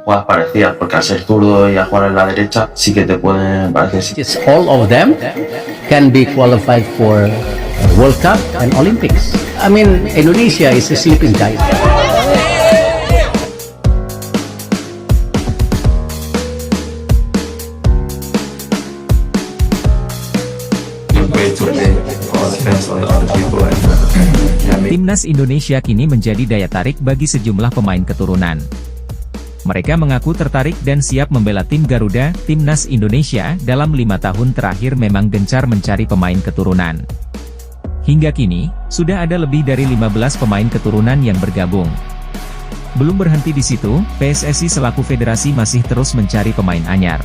jugadas parecidas, porque al ser zurdo y a jugar en la derecha, sí que te pueden parecer. It's all of them can be qualified for World Cup and Olympics. I mean, Indonesia is a sleeping giant. Timnas Indonesia kini menjadi daya tarik bagi sejumlah pemain keturunan. Mereka mengaku tertarik dan siap membela tim Garuda. Timnas Indonesia dalam 5 tahun terakhir memang gencar mencari pemain keturunan. Hingga kini, sudah ada lebih dari 15 pemain keturunan yang bergabung. Belum berhenti di situ, PSSI selaku federasi masih terus mencari pemain anyar.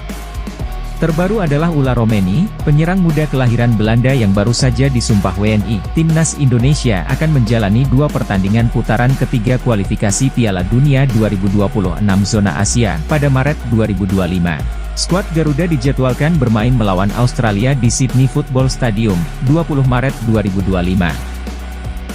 Terbaru adalah Ula Romeni, penyerang muda kelahiran Belanda yang baru saja disumpah WNI. Timnas Indonesia akan menjalani 2 pertandingan putaran ketiga kualifikasi Piala Dunia 2026 zona Asia pada Maret 2025. Skuad Garuda dijadwalkan bermain melawan Australia di Sydney Football Stadium, 20 Maret 2025.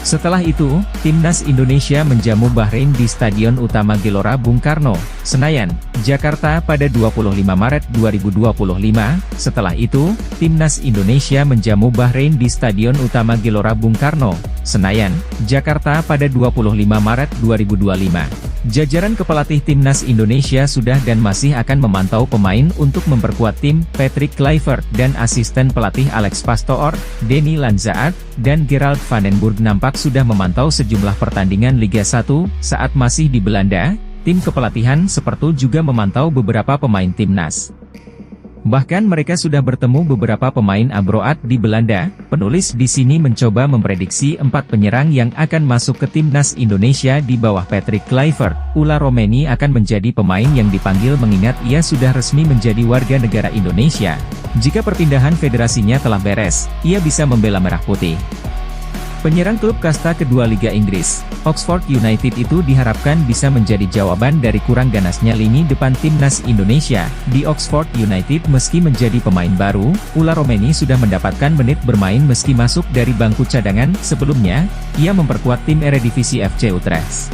Setelah itu, Timnas Indonesia menjamu Bahrain di Stadion Utama Gelora Bung Karno, Senayan, Jakarta pada 25 Maret 2025. Setelah itu, Timnas Indonesia menjamu Bahrain di Stadion Utama Gelora Bung Karno, Senayan, Jakarta pada 25 Maret 2025. Jajaran kepelatih Timnas Indonesia sudah dan masih akan memantau pemain untuk memperkuat tim. Patrick Kluivert dan asisten pelatih Alex Pastoor, Denny Lanzaat, dan Gerald van den Burg nampak sudah memantau sejumlah pertandingan Liga 1. Saat masih di Belanda, tim kepelatihan seperti juga memantau beberapa pemain timnas. Bahkan mereka sudah bertemu beberapa pemain abroad di Belanda. Penulis di sini mencoba memprediksi 4 penyerang yang akan masuk ke Timnas Indonesia di bawah Patrick Kluivert. Ula Romeni akan menjadi pemain yang dipanggil mengingat ia sudah resmi menjadi warga negara Indonesia. Jika perpindahan federasinya telah beres, ia bisa membela Merah Putih. Penyerang klub kasta kedua Liga Inggris, Oxford United itu diharapkan bisa menjadi jawaban dari kurang ganasnya lini depan Timnas Indonesia. Di Oxford United meski menjadi pemain baru, Ula Romeni sudah mendapatkan menit bermain meski masuk dari bangku cadangan. Sebelumnya, ia memperkuat tim Eredivisie FC Utrecht.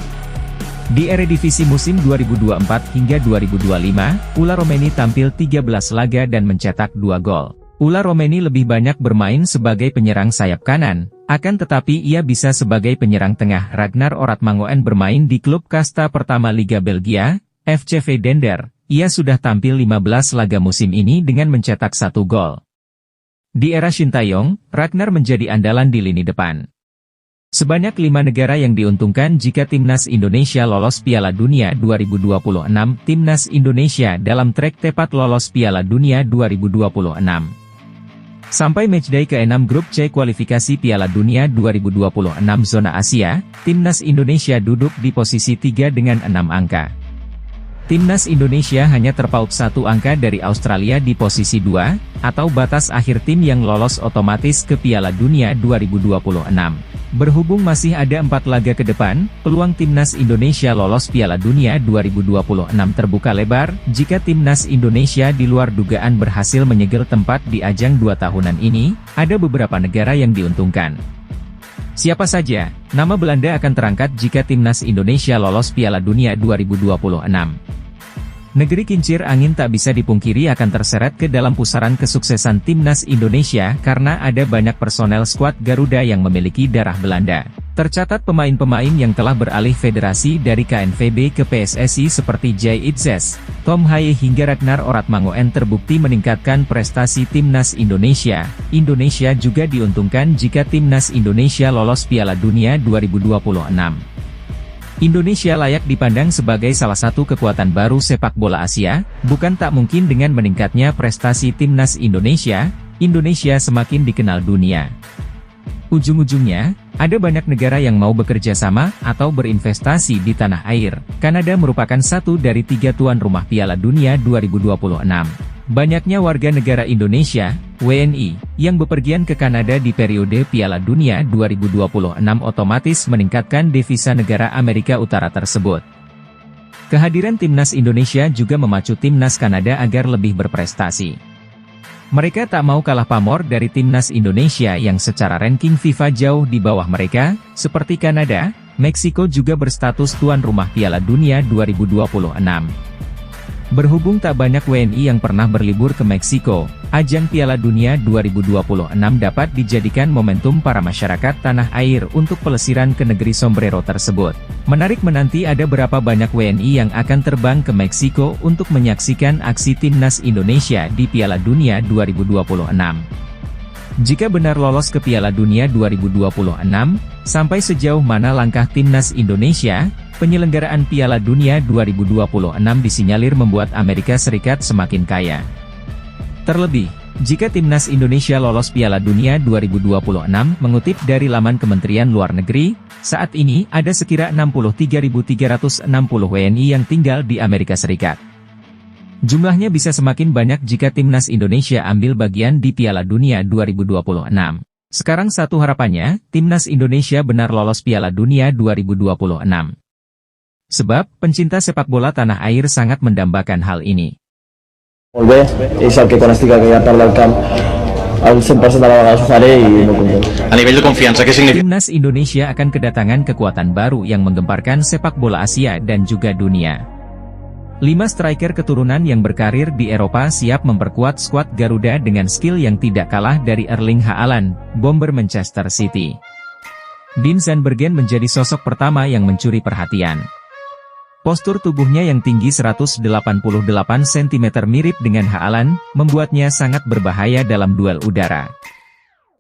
Di Eredivisie musim 2024 hingga 2025, Ula Romeni tampil 13 laga dan mencetak 2 gol. Ula Romeni lebih banyak bermain sebagai penyerang sayap kanan, akan tetapi ia bisa sebagai penyerang tengah. Ragnar Oratmangoen bermain di klub kasta pertama Liga Belgia, FCV Dender. Ia sudah tampil 15 laga musim ini dengan mencetak 1 gol. Di era Shin Tae-yong, Ragnar menjadi andalan di lini depan. Sebanyak 5 negara yang diuntungkan jika Timnas Indonesia lolos Piala Dunia 2026. Timnas Indonesia dalam trek tepat lolos Piala Dunia 2026. Sampai matchday ke-6 grup C kualifikasi Piala Dunia 2026 zona Asia, Timnas Indonesia duduk di posisi 3 dengan 6 angka. Timnas Indonesia hanya terpaut 1 angka dari Australia di posisi 2, atau batas akhir tim yang lolos otomatis ke Piala Dunia 2026. Berhubung masih ada 4 laga ke depan, peluang Timnas Indonesia lolos Piala Dunia 2026 terbuka lebar. Jika Timnas Indonesia di luar dugaan berhasil menyegel tempat di ajang 2 tahunan ini, ada beberapa negara yang diuntungkan. Siapa saja? Nama Belanda akan terangkat jika Timnas Indonesia lolos Piala Dunia 2026. Negeri kincir angin tak bisa dipungkiri akan terseret ke dalam pusaran kesuksesan Timnas Indonesia karena ada banyak personel skuad Garuda yang memiliki darah Belanda. Tercatat pemain-pemain yang telah beralih federasi dari KNVB ke PSSI seperti Jay Itzes, Tom Haye hingga Ragnar Oratmangoen terbukti meningkatkan prestasi Timnas Indonesia. Indonesia juga diuntungkan jika Timnas Indonesia lolos Piala Dunia 2026. Indonesia layak dipandang sebagai salah satu kekuatan baru sepak bola Asia. Bukan tak mungkin dengan meningkatnya prestasi Timnas Indonesia, Indonesia semakin dikenal dunia. Ujung-ujungnya, ada banyak negara yang mau bekerja sama atau berinvestasi di tanah air. Kanada merupakan satu dari 3 tuan rumah Piala Dunia 2026. Banyaknya warga negara Indonesia, WNI, yang bepergian ke Kanada di periode Piala Dunia 2026 otomatis meningkatkan devisa negara Amerika Utara tersebut. Kehadiran Timnas Indonesia juga memacu Timnas Kanada agar lebih berprestasi. Mereka tak mau kalah pamor dari Timnas Indonesia yang secara ranking FIFA jauh di bawah mereka, seperti Kanada. Meksiko juga berstatus tuan rumah Piala Dunia 2026. Berhubung tak banyak WNI yang pernah berlibur ke Meksiko, ajang Piala Dunia 2026 dapat dijadikan momentum para masyarakat tanah air untuk pelesiran ke negeri sombrero tersebut. Menarik menanti ada berapa banyak WNI yang akan terbang ke Meksiko untuk menyaksikan aksi timnas Indonesia di Piala Dunia 2026. Jika benar lolos ke Piala Dunia 2026, sampai sejauh mana langkah timnas Indonesia? Penyelenggaraan Piala Dunia 2026 disinyalir membuat Amerika Serikat semakin kaya. Terlebih, jika timnas Indonesia lolos Piala Dunia 2026, mengutip dari laman Kementerian Luar Negeri, saat ini ada sekira 63.360 WNI yang tinggal di Amerika Serikat. Jumlahnya bisa semakin banyak jika timnas Indonesia ambil bagian di Piala Dunia 2026. Sekarang satu harapannya, timnas Indonesia benar lolos Piala Dunia 2026. Sebab, pencinta sepak bola tanah air sangat mendambakan hal ini. Molt bé, és el que quan estic a parlar del camp al 100% de la vegada ho faré i no content. A nivell de confiança, què significa? Timnas Indonesia akan kedatangan kekuatan baru yang menggemparkan sepak bola Asia dan juga dunia. 5 striker keturunan yang berkarir di Eropa siap memperkuat skuad Garuda dengan skill yang tidak kalah dari Erling Haaland, bomber Manchester City. Dean Zandbergen menjadi sosok pertama yang mencuri perhatian. Postur tubuhnya yang tinggi 188 cm mirip dengan Haaland, membuatnya sangat berbahaya dalam duel udara.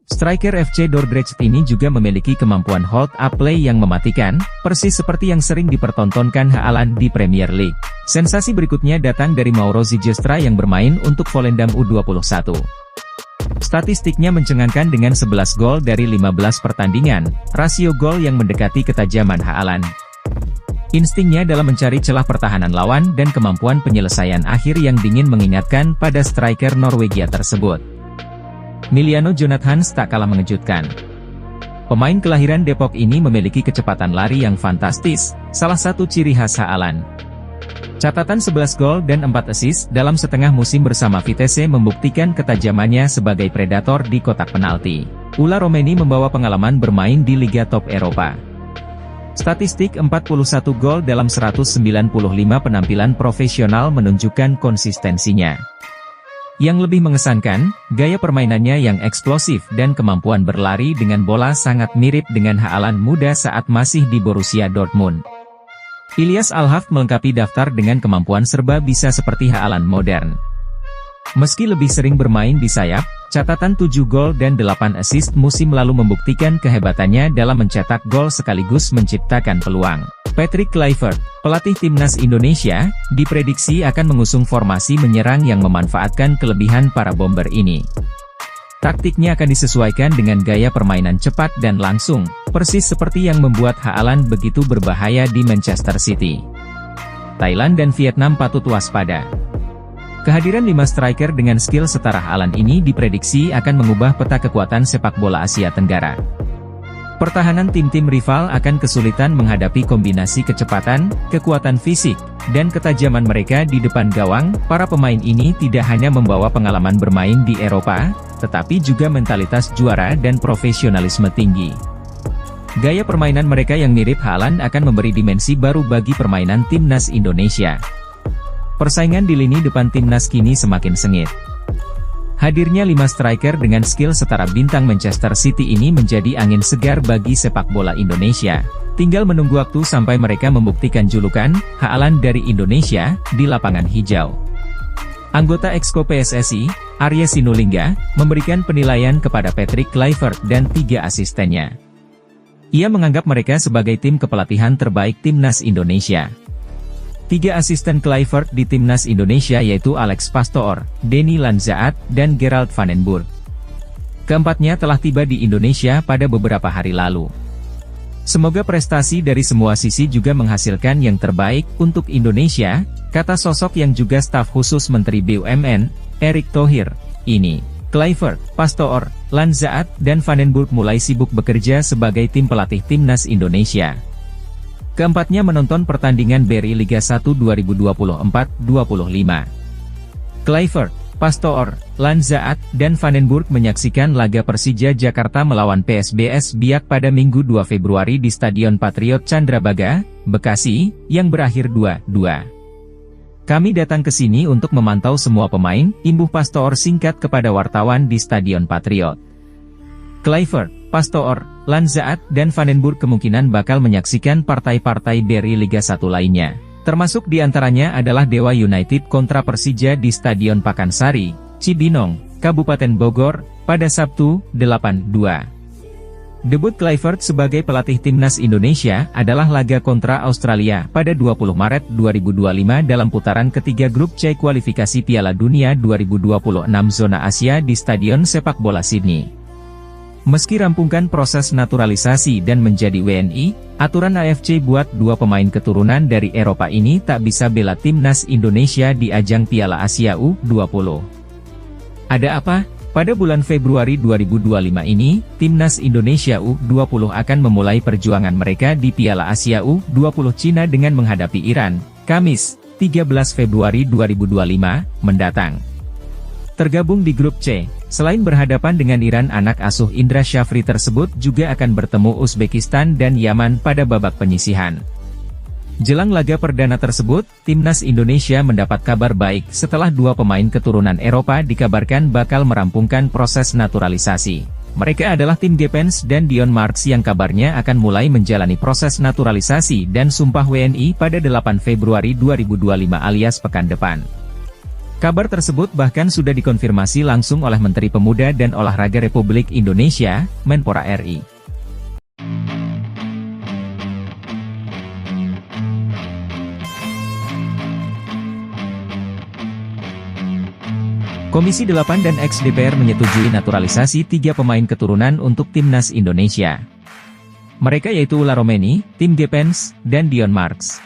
Striker FC Dordrecht ini juga memiliki kemampuan hold up play yang mematikan, persis seperti yang sering dipertontonkan Haaland di Premier League. Sensasi berikutnya datang dari Mauro Ziegestra yang bermain untuk Volendam U21. Statistiknya mencengangkan dengan 11 gol dari 15 pertandingan, rasio gol yang mendekati ketajaman Haaland. Instingnya dalam mencari celah pertahanan lawan dan kemampuan penyelesaian akhir yang dingin mengingatkan pada striker Norwegia tersebut. Miliano Jonathans tak kalah mengejutkan. Pemain kelahiran Depok ini memiliki kecepatan lari yang fantastis, salah satu ciri khas Haaland. Catatan 11 gol dan 4 assist dalam setengah musim bersama Vitesse membuktikan ketajamannya sebagai predator di kotak penalti. Ula Romeni membawa pengalaman bermain di Liga Top Eropa. Statistik 41 gol dalam 195 penampilan profesional menunjukkan konsistensinya. Yang lebih mengesankan, gaya permainannya yang eksplosif dan kemampuan berlari dengan bola sangat mirip dengan Haaland muda saat masih di Borussia Dortmund. Ilyas Alhaft melengkapi daftar dengan kemampuan serba bisa seperti Haaland modern. Meski lebih sering bermain di sayap, catatan 7 gol dan 8 assist musim lalu membuktikan kehebatannya dalam mencetak gol sekaligus menciptakan peluang. Patrick Kluivert, pelatih timnas Indonesia, diprediksi akan mengusung formasi menyerang yang memanfaatkan kelebihan para bomber ini. Taktiknya akan disesuaikan dengan gaya permainan cepat dan langsung, persis seperti yang membuat Haaland begitu berbahaya di Manchester City. Thailand dan Vietnam patut waspada. Kehadiran 5 striker dengan skill setara Haaland ini diprediksi akan mengubah peta kekuatan sepak bola Asia Tenggara. Pertahanan tim-tim rival akan kesulitan menghadapi kombinasi kecepatan, kekuatan fisik, dan ketajaman mereka di depan gawang. Para pemain ini tidak hanya membawa pengalaman bermain di Eropa, tetapi juga mentalitas juara dan profesionalisme tinggi. Gaya permainan mereka yang mirip Haaland akan memberi dimensi baru bagi permainan timnas Indonesia. Persaingan di lini depan timnas kini semakin sengit. Hadirnya 5 striker dengan skill setara bintang Manchester City ini menjadi angin segar bagi sepak bola Indonesia. Tinggal menunggu waktu sampai mereka membuktikan julukan Haaland dari Indonesia di lapangan hijau. Anggota Exco PSSI, Arya Sinulinga, memberikan penilaian kepada Patrick Kluivert dan 3 asistennya. Ia menganggap mereka sebagai tim kepelatihan terbaik timnas Indonesia. 3 asisten Kluivert di timnas Indonesia yaitu Alex Pastoor, Denny Lanzaat, dan Gerald van den Burg. Keempatnya telah tiba di Indonesia pada beberapa hari lalu. Semoga prestasi dari semua sisi juga menghasilkan yang terbaik untuk Indonesia, kata sosok yang juga staf khusus Menteri BUMN, Erick Thohir. Ini, Kluivert, Pastoor, Lanzaat, dan van den Burg mulai sibuk bekerja sebagai tim pelatih timnas Indonesia. Keempatnya menonton pertandingan BRI Liga 1 2024-25. Kluivert, Pastoor, Lanzaat, dan van den Burg menyaksikan laga Persija Jakarta melawan PSBS Biak pada Minggu 2 Februari di Stadion Patriot Candrabaga, Bekasi, yang berakhir 2-2. Kami datang ke sini untuk memantau semua pemain, imbuh Pastor singkat kepada wartawan di Stadion Patriot. Kluivert, Pastor, Lanzaat, dan Vandenburg kemungkinan bakal menyaksikan partai-partai dari Liga 1 lainnya. Termasuk diantaranya adalah Dewa United kontra Persija di Stadion Pakansari, Cibinong, Kabupaten Bogor, pada Sabtu, 8/2. Debut Kluivert sebagai pelatih timnas Indonesia adalah laga kontra Australia pada 20 Maret 2025 dalam putaran ketiga grup C kualifikasi Piala Dunia 2026 zona Asia di Stadion Sepak Bola Sydney. Meski rampungkan proses naturalisasi dan menjadi WNI, aturan AFC buat dua pemain keturunan dari Eropa ini tak bisa bela timnas Indonesia di ajang Piala Asia U20. Ada apa? Pada bulan Februari 2025 ini, Timnas Indonesia U20 akan memulai perjuangan mereka di Piala Asia U20 Cina dengan menghadapi Iran, Kamis, 13 Februari 2025, mendatang. Tergabung di grup C, selain berhadapan dengan Iran, anak asuh Indra Syafri tersebut juga akan bertemu Uzbekistan dan Yaman pada babak penyisihan. Jelang laga perdana tersebut, Timnas Indonesia mendapat kabar baik setelah dua pemain keturunan Eropa dikabarkan bakal merampungkan proses naturalisasi. Mereka adalah Tim Gepens dan Dion Marks yang kabarnya akan mulai menjalani proses naturalisasi dan sumpah WNI pada 8 Februari 2025 alias pekan depan. Kabar tersebut bahkan sudah dikonfirmasi langsung oleh Menteri Pemuda dan Olahraga Republik Indonesia, Menpora RI. Komisi 8 dan ex-DPR menyetujui naturalisasi 3 pemain keturunan untuk Timnas Indonesia. Mereka yaitu Ulla Romeni, Tim Gepens, dan Dion Marks.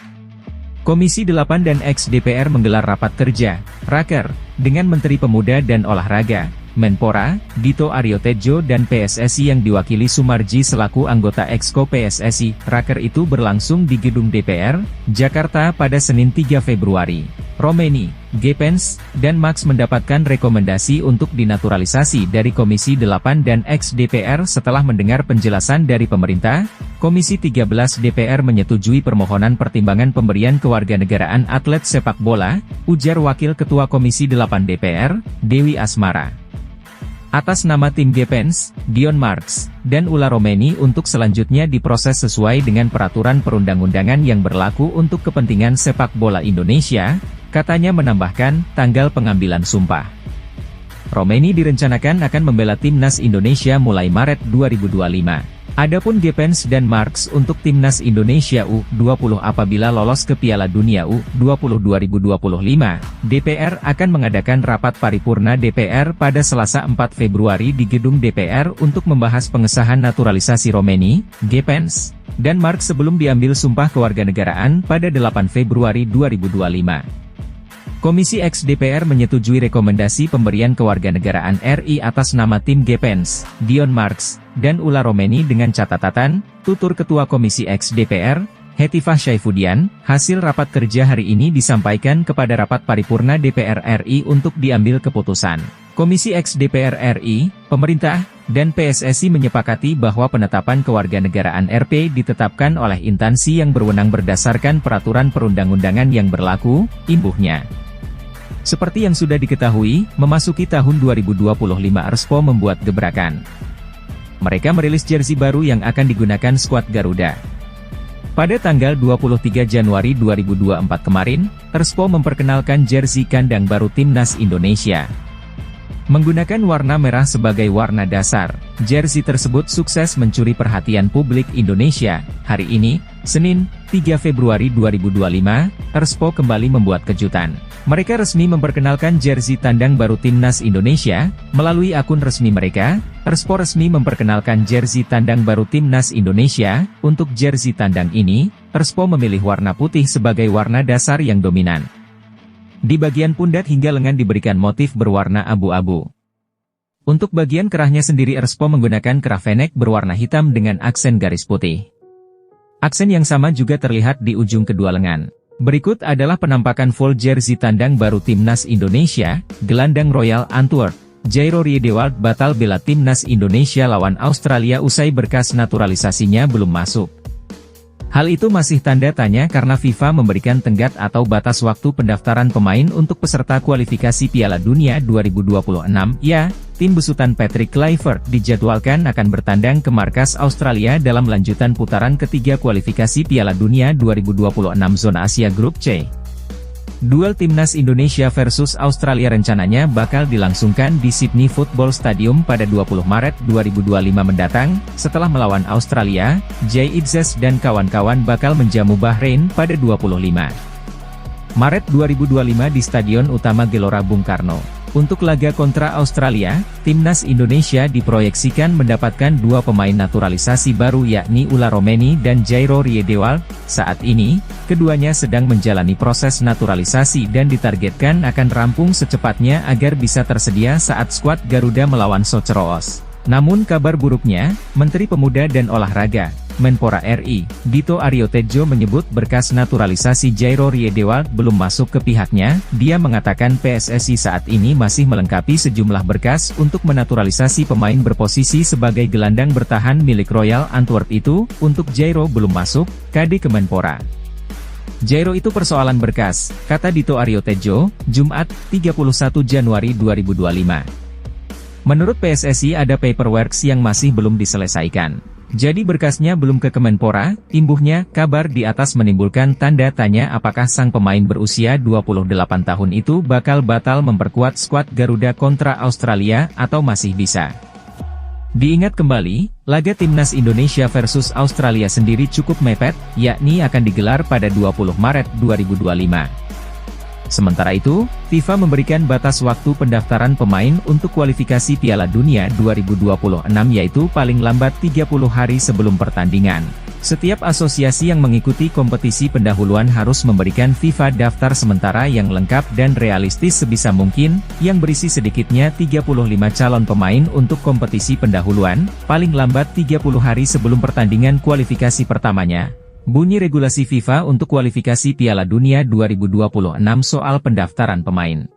Komisi 8 dan ex-DPR menggelar rapat kerja, Raker, dengan Menteri Pemuda dan Olahraga, Menpora, Dito Aryo Tejo dan PSSI yang diwakili Sumarji selaku anggota Exco PSSI. Raker itu berlangsung di Gedung DPR, Jakarta pada Senin 3 Februari. Romeni, Gepens, dan Marks mendapatkan rekomendasi untuk dinaturalisasi dari Komisi 8 dan ex-DPR setelah mendengar penjelasan dari pemerintah. Komisi 13 DPR menyetujui permohonan pertimbangan pemberian kewarganegaraan atlet sepak bola, ujar Wakil Ketua Komisi 8 DPR, Dewi Asmara. Atas nama Tim Gepens, Dion Marks, dan Ulla Romeni untuk selanjutnya diproses sesuai dengan peraturan perundang-undangan yang berlaku untuk kepentingan sepak bola Indonesia, katanya menambahkan tanggal pengambilan sumpah. Romeni direncanakan akan membela Timnas Indonesia mulai Maret 2025. Adapun Gepens dan Marks untuk Timnas Indonesia U20 apabila lolos ke Piala Dunia U20 2025, DPR akan mengadakan rapat paripurna DPR pada Selasa 4 Februari di Gedung DPR untuk membahas pengesahan naturalisasi Romeni, Gepens, dan Marks sebelum diambil sumpah kewarganegaraan pada 8 Februari 2025. Komisi ex-DPR menyetujui rekomendasi pemberian kewarganegaraan RI atas nama Tim Gepens, Dion Marks, dan Ulla Romeni dengan catatan, tutur Ketua Komisi ex-DPR, Hetifah Syaifudian, hasil rapat kerja hari ini disampaikan kepada rapat paripurna DPR RI untuk diambil keputusan. Komisi ex-DPR RI, pemerintah, dan PSSI menyepakati bahwa penetapan kewarganegaraan RP ditetapkan oleh instansi yang berwenang berdasarkan peraturan perundang-undangan yang berlaku, imbuhnya. Seperti yang sudah diketahui, memasuki tahun 2025 Erspo membuat gebrakan. Mereka merilis jersey baru yang akan digunakan skuad Garuda. Pada tanggal 23 Januari 2024 kemarin, Erspo memperkenalkan jersey kandang baru Timnas Indonesia. Menggunakan warna merah sebagai warna dasar, jersey tersebut sukses mencuri perhatian publik Indonesia. Hari ini, Senin, 3 Februari 2025, Erspo kembali membuat kejutan. Mereka resmi memperkenalkan jersey tandang baru Timnas Indonesia. Melalui akun resmi mereka, Erspo resmi memperkenalkan jersey tandang baru Timnas Indonesia. Untuk jersey tandang ini, Erspo memilih warna putih sebagai warna dasar yang dominan. Di bagian pundak hingga lengan diberikan motif berwarna abu-abu. Untuk bagian kerahnya sendiri Erspo menggunakan kerah V-neck berwarna hitam dengan aksen garis putih. Aksen yang sama juga terlihat di ujung kedua lengan. Berikut adalah penampakan full jersey tandang baru Timnas Indonesia. Gelandang Royal Antwerp, Jairo Riedewald batal bela Timnas Indonesia lawan Australia usai berkas naturalisasinya belum masuk. Hal itu masih tanda tanya karena FIFA memberikan tenggat atau batas waktu pendaftaran pemain untuk peserta kualifikasi Piala Dunia 2026. Ya, tim besutan Patrick Kluivert dijadwalkan akan bertandang ke markas Australia dalam lanjutan putaran ketiga kualifikasi Piala Dunia 2026 zona Asia Grup C. Duel Timnas Indonesia versus Australia rencananya bakal dilangsungkan di Sydney Football Stadium pada 20 Maret 2025 mendatang. Setelah melawan Australia, Jay Itzes dan kawan-kawan bakal menjamu Bahrain pada 25 Maret 2025 di Stadion Utama Gelora Bung Karno. Untuk laga kontra Australia, Timnas Indonesia diproyeksikan mendapatkan dua pemain naturalisasi baru yakni Ulla Romeni dan Jairo Riedewald. Saat ini, keduanya sedang menjalani proses naturalisasi dan ditargetkan akan rampung secepatnya agar bisa tersedia saat skuad Garuda melawan Soceroos. Namun kabar buruknya, Menteri Pemuda dan Olahraga, Menpora RI, Dito Aryo Tejo menyebut berkas naturalisasi Jairo Riedewald belum masuk ke pihaknya. Dia mengatakan PSSI saat ini masih melengkapi sejumlah berkas untuk menaturalisasi pemain berposisi sebagai gelandang bertahan milik Royal Antwerp itu. Untuk Jairo belum masuk, KD Kemenpora. Jairo itu persoalan berkas, kata Dito Aryo Tejo, Jumat, 31 Januari 2025. Menurut PSSI ada paperwork yang masih belum diselesaikan. Jadi berkasnya belum ke Kemenpora. Imbuhnya, kabar di atas menimbulkan tanda tanya apakah sang pemain berusia 28 tahun itu bakal batal memperkuat skuad Garuda kontra Australia atau masih bisa. Diingat kembali, laga Timnas Indonesia versus Australia sendiri cukup mepet, yakni akan digelar pada 20 Maret 2025. Sementara itu, FIFA memberikan batas waktu pendaftaran pemain untuk kualifikasi Piala Dunia 2026 yaitu paling lambat 30 hari sebelum pertandingan. Setiap asosiasi yang mengikuti kompetisi pendahuluan harus memberikan FIFA daftar sementara yang lengkap dan realistis sebisa mungkin, yang berisi sedikitnya 35 calon pemain untuk kompetisi pendahuluan, paling lambat 30 hari sebelum pertandingan kualifikasi pertamanya. Bunyi regulasi FIFA untuk kualifikasi Piala Dunia 2026 soal pendaftaran pemain.